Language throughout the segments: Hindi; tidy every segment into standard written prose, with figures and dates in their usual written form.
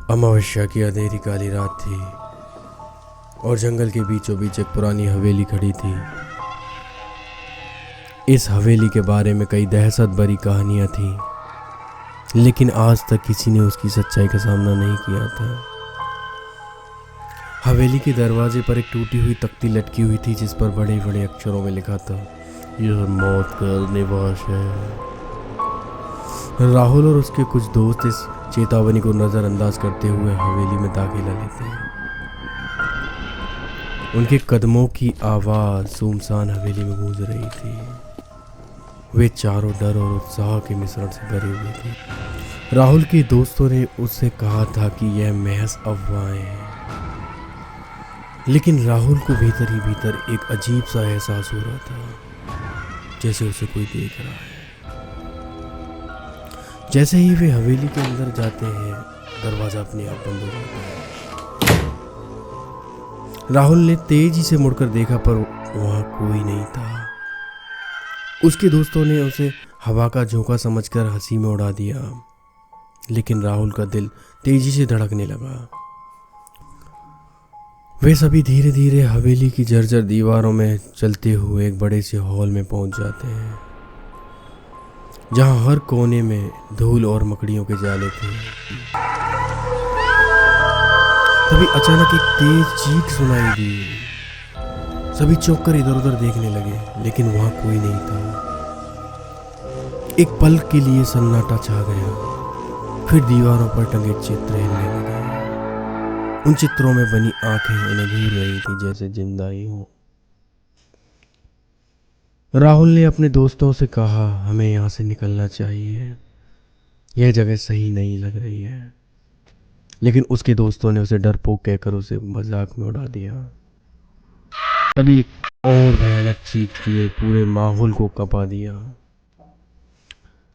अमावस्या की अंधेरी काली रात थी और जंगल के बीचों बीच एक पुरानी हवेली खड़ी थी। इस हवेली के बारे में कई दहशत भरी कहानियां थीं, लेकिन आज तक किसी ने उसकी सच्चाई का सामना नहीं किया था। हवेली के दरवाजे पर एक टूटी हुई तख्ती लटकी हुई थी, जिस पर बड़े बड़े अक्षरों में लिखा था, यह मौत का निवास है। राहुल और उसके कुछ दोस्त इस चेतावनी को नज़रअंदाज करते हुए हवेली में दाखिला लेते हैं। उनके कदमों की आवाज़ सुनसान हवेली में गूंज रही थी। वे चारों डर और उत्साह के मिश्रण से भरे हुए थे। राहुल के दोस्तों ने उससे कहा था कि यह महज अफवाहें हैं, लेकिन राहुल को भीतर ही भीतर एक अजीब सा एहसास हो रहा था, जैसे उसे कोई देख रहा है। जैसे ही वे हवेली के अंदर जाते हैं, दरवाजा अपने आप बंद हो जाता है। राहुल ने तेजी से मुड़कर देखा, पर वहां कोई नहीं था। उसके दोस्तों ने उसे हवा का झोंका समझकर हंसी में उड़ा दिया, लेकिन राहुल का दिल तेजी से धड़कने लगा। वे सभी धीरे धीरे हवेली की जर्जर दीवारों में चलते हुए एक बड़े से हॉल में पहुंच जाते हैं, जहां हर कोने में धूल और मकड़ियों के जाले थे। तभी अचानक एक तेज चीख सुनाई दी। सभी चौंक कर इधर उधर देखने लगे, लेकिन वहां कोई नहीं था। एक पल के लिए सन्नाटा छा गया। फिर दीवारों पर टंगे चित्र हिलने लगे। उन चित्रों में बनी आंखें उन्हें घूर रही थी, जैसे जिंदा ही हो। राहुल ने अपने दोस्तों से कहा, हमें यहाँ से निकलना चाहिए, यह जगह सही नहीं लग रही है। लेकिन उसके दोस्तों ने उसे डरपोक कहकर उसे मजाक में उड़ा दिया। तभी और भयानक चीख के पूरे माहौल को कपा दिया।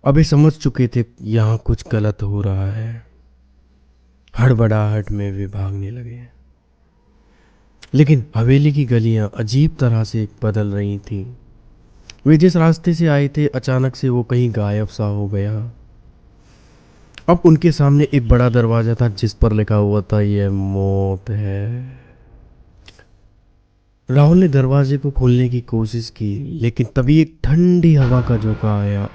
अभी समझ चुके थे यहाँ कुछ गलत हो रहा है। हड़बड़ाहट में वे भागने लगे, लेकिन हवेली की गलियां अजीब तरह से बदल रही थीं। वे जिस रास्ते से आए थे, अचानक से वो कहीं गायब सा हो गया। अब उनके सामने एक बड़ा दरवाजा था, जिस पर लिखा हुआ था, यह मौत है। राहुल ने दरवाजे को खोलने की कोशिश की, लेकिन तभी एक ठंडी हवा का झोंका आया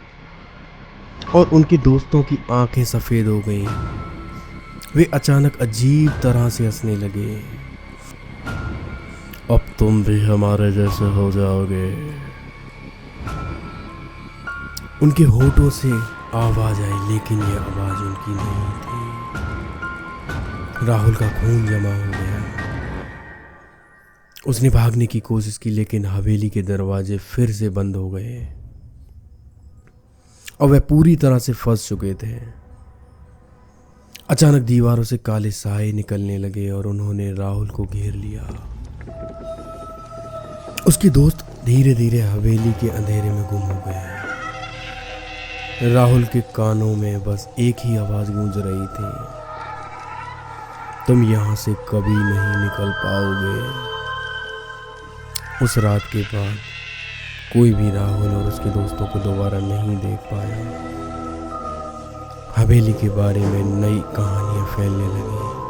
और उनके दोस्तों की आंखें सफेद हो गईं। वे अचानक अजीब तरह से हंसने लगे। अब तुम भी हमारे जैसे हो जाओगे। उनके होठों से आवाज आई, लेकिन यह आवाज उनकी नहीं थी। राहुल का खून जमा हो गया। उसने भागने की कोशिश की, लेकिन हवेली के दरवाजे फिर से बंद हो गए और वह पूरी तरह से फंस चुके थे। अचानक दीवारों से काले साए निकलने लगे और उन्होंने राहुल को घेर लिया। उसके दोस्त धीरे धीरे हवेली के अंधेरे में गुम हो गए। राहुल के कानों में बस एक ही आवाज गूंज रही थी, तुम यहां से कभी नहीं निकल पाओगे। उस रात के बाद कोई भी राहुल और उसके दोस्तों को दोबारा नहीं देख पाया। हवेली के बारे में नई कहानियां फैलने लगी।